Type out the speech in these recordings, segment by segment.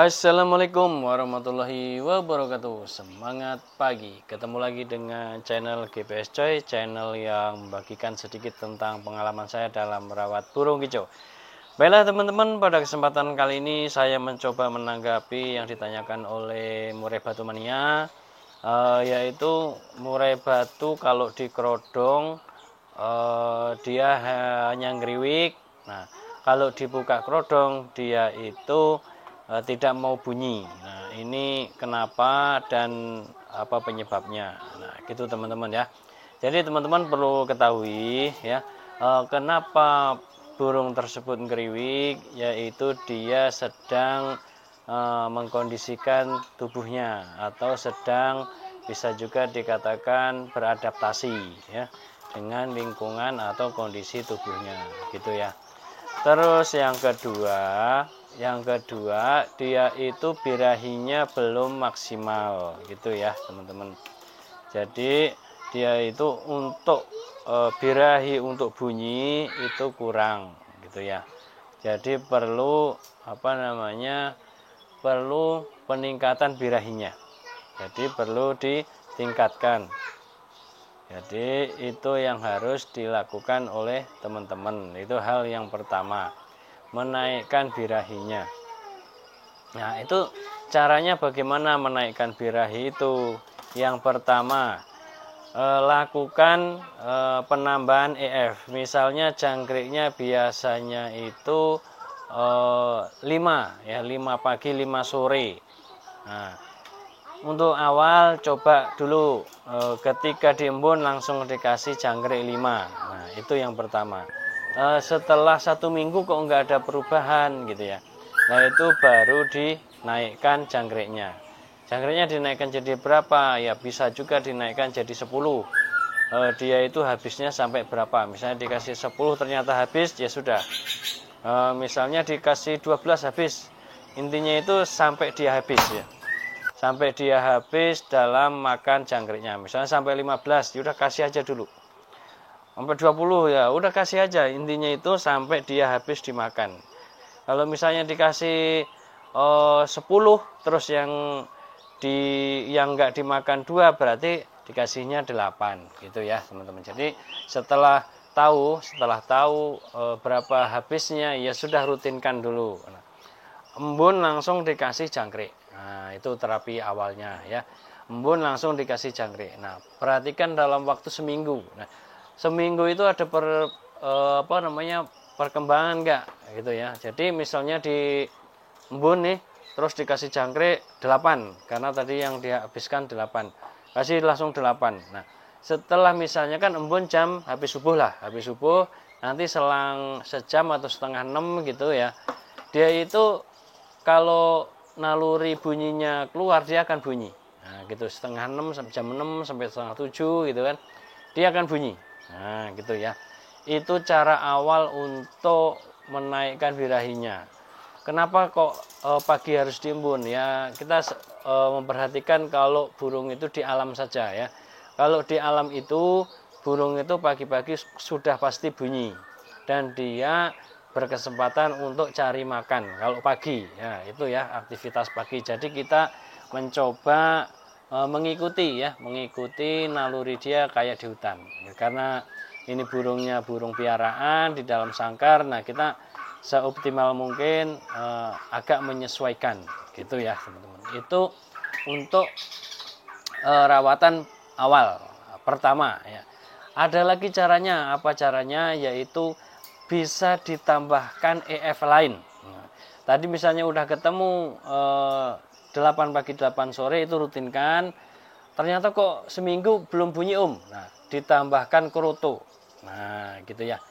Assalamualaikum warahmatullahi wabarakatuh. Semangat pagi. Ketemu lagi dengan channel GPS Coy, channel yang membagikan sedikit tentang pengalaman saya dalam merawat burung kicau. Baiklah teman-teman, pada kesempatan kali ini saya mencoba menanggapi yang ditanyakan oleh murai batu mania, yaitu murai batu kalau dikerodong dia hanya ngeriwik. Nah, kalau dibuka kerodong dia itu tidak mau bunyi. Nah, ini kenapa dan apa penyebabnya. Nah, gitu teman-teman ya. Jadi teman-teman perlu ketahui ya, kenapa burung tersebut ngeriwik, yaitu dia sedang mengkondisikan tubuhnya atau sedang bisa juga dikatakan beradaptasi ya dengan lingkungan atau kondisi tubuhnya gitu ya. Terus yang kedua dia itu birahinya belum maksimal gitu ya teman-teman. Jadi dia itu untuk birahi untuk bunyi itu kurang gitu ya. Jadi perlu perlu peningkatan birahinya. Jadi perlu ditingkatkan. Jadi itu yang harus dilakukan oleh teman-teman. Itu hal yang pertama, menaikkan birahinya. Nah, itu caranya bagaimana menaikkan birahi itu? Yang pertama, lakukan penambahan EF. Misalnya jangkriknya biasanya itu 5 ya, 5 pagi 5 sore. Nah, untuk awal coba dulu ketika diembun langsung dikasih jangkrik 5. Nah, itu yang pertama. Setelah 1 minggu kok nggak ada perubahan gitu ya. Nah, itu baru dinaikkan jangkriknya. Jangkriknya dinaikkan jadi berapa? Ya bisa juga dinaikkan jadi 10. Dia itu habisnya sampai berapa? Misalnya dikasih 10 ternyata habis, ya sudah. Misalnya dikasih 12 habis. Intinya itu sampai dia habis ya. Sampai dia habis dalam makan jangkriknya. Misalnya sampai 15, ya udah kasih aja dulu. Sampai 20 ya udah kasih aja. Intinya itu sampai dia habis dimakan. Kalau misalnya dikasih 10 terus yang nggak dimakan 2 berarti dikasihnya 8 gitu ya teman-teman. Jadi setelah tahu berapa habisnya ya sudah rutinkan dulu. Embun langsung dikasih jangkrik. Nah, itu terapi awalnya ya. Embun langsung dikasih jangkrik. Nah, perhatikan dalam waktu seminggu. Nah, seminggu itu ada perkembangan enggak gitu ya. Jadi misalnya di embun nih terus dikasih jangkrik 8 karena tadi yang dihabiskan 8. Kasih langsung 8. Nah, setelah misalnya kan embun jam habis subuh nanti selang sejam atau setengah 6 gitu ya. Dia itu kalau naluri bunyinya keluar dia akan bunyi. Nah, gitu setengah 6 sampai jam 6 sampai setengah 7 gitu kan. Dia akan bunyi. Nah, gitu ya. Itu cara awal untuk menaikkan birahinya. Kenapa kok pagi harus diembun ya? Kita memperhatikan kalau burung itu di alam saja ya. Kalau di alam itu burung itu pagi-pagi sudah pasti bunyi dan dia berkesempatan untuk cari makan kalau pagi ya, itu ya aktivitas pagi. Jadi kita mencoba mengikuti naluri dia kayak di hutan ya, karena ini burungnya burung piaraan di dalam sangkar. Nah, kita seoptimal mungkin agak menyesuaikan gitu ya teman-teman. Itu untuk rawatan awal pertama ya. Ada lagi caranya, apa caranya? Yaitu bisa ditambahkan EF lain. Nah, tadi misalnya udah ketemu 8 pagi 8 sore itu rutinkan. Ternyata kok seminggu belum bunyi Nah, ditambahkan kroto. Nah, gitu ya.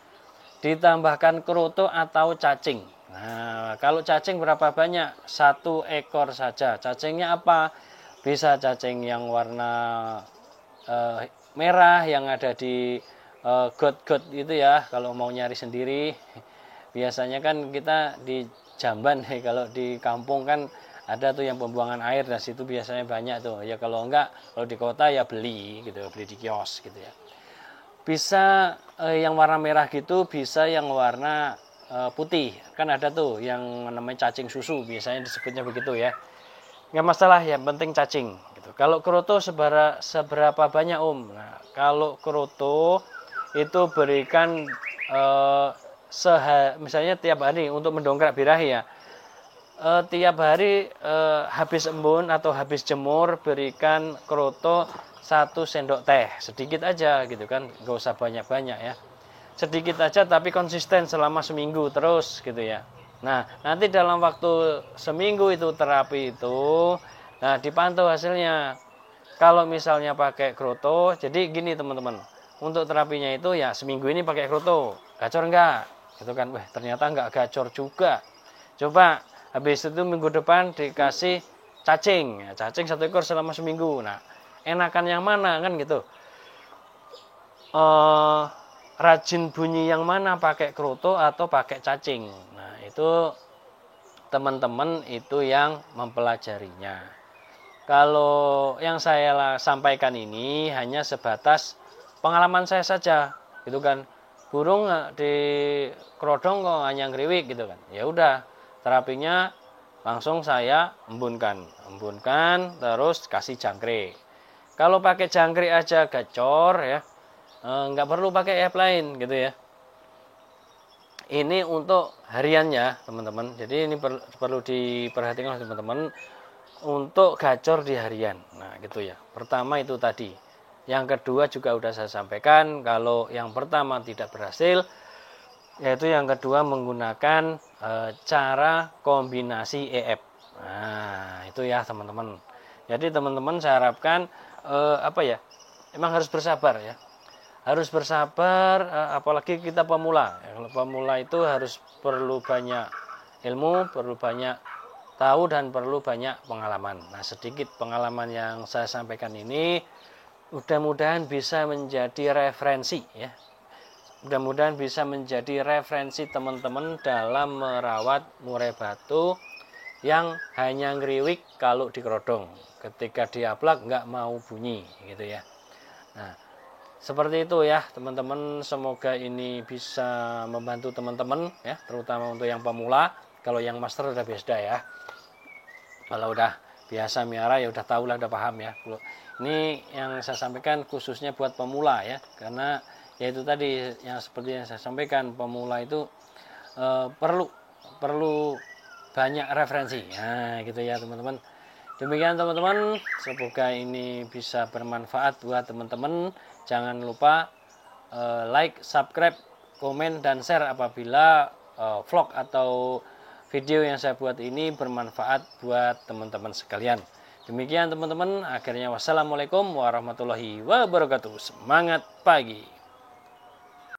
Ditambahkan kroto atau cacing. Nah, kalau cacing berapa banyak? 1 ekor saja. Cacingnya apa? Bisa cacing yang warna merah yang ada di got-got itu ya, kalau mau nyari sendiri. Biasanya kan kita di jamban kalau di kampung kan ada tuh yang pembuangan air, dan situ biasanya banyak tuh ya. Kalau enggak, kalau di kota ya beli gitu, beli di kios gitu ya. Bisa yang warna merah gitu, bisa yang warna putih. Kan ada tuh yang namanya cacing susu, biasanya disebutnya begitu ya. Nggak masalah, yang penting cacing gitu. Kalau kroto seberapa banyak Om? Nah, kalau kroto itu berikan misalnya tiap hari untuk mendongkrak birahi ya. Tiap hari habis embun atau habis jemur berikan kroto 1 sendok teh, sedikit aja gitu kan, nggak usah banyak-banyak ya, sedikit aja tapi konsisten selama seminggu terus gitu ya. Nah nanti dalam waktu seminggu itu terapi itu, nah dipantau hasilnya. Kalau misalnya pakai kroto, jadi gini teman-teman, untuk terapinya itu ya seminggu ini pakai kroto, gacor enggak gitu kan, wah ternyata enggak gacor juga, coba habis itu minggu depan dikasih cacing, ya, cacing 1 ekor selama seminggu. Nah enakan yang mana kan gitu, rajin bunyi yang mana, pakai kroto atau pakai cacing. Nah itu teman-teman itu yang mempelajarinya. Kalau yang saya sampaikan ini hanya sebatas pengalaman saya saja, gitu kan. Burung di kerodong kok hanya ngeriwik gitu kan. Ya udah, terapinya langsung saya embunkan terus kasih jangkrik. Kalau pakai jangkrik aja gacor ya, nggak perlu pakai app lain gitu ya. Ini untuk hariannya teman-teman. Jadi ini perlu diperhatikan oleh teman-teman untuk gacor di harian. Nah gitu ya, pertama itu tadi. Yang kedua juga udah saya sampaikan, kalau yang pertama tidak berhasil, yaitu yang kedua menggunakan cara kombinasi EF. Nah itu ya teman-teman. Jadi teman-teman saya harapkan emang harus bersabar ya, harus bersabar, apalagi kita pemula. Kalau pemula itu harus perlu banyak ilmu, perlu banyak tahu, dan perlu banyak pengalaman. Nah sedikit pengalaman yang saya sampaikan ini mudah-mudahan bisa menjadi referensi ya, mudah-mudahan bisa menjadi referensi teman-teman dalam merawat murai batu yang hanya ngeriwik kalau dikerodong, ketika diaplak nggak mau bunyi gitu ya. Nah seperti itu ya teman-teman, semoga ini bisa membantu teman-teman ya, terutama untuk yang pemula. Kalau yang master udah beda ya, kalau udah biasa miara ya udah tahu lah, udah paham ya. Ini yang saya sampaikan khususnya buat pemula ya, karena ya itu tadi yang seperti yang saya sampaikan, pemula itu perlu banyak referensi. Nah gitu ya teman-teman. Demikian teman-teman, semoga ini bisa bermanfaat buat teman-teman. Jangan lupa like, subscribe, komen, dan share apabila vlog atau video yang saya buat ini bermanfaat buat teman-teman sekalian. Demikian teman-teman, akhirnya wassalamualaikum warahmatullahi wabarakatuh. Semangat pagi.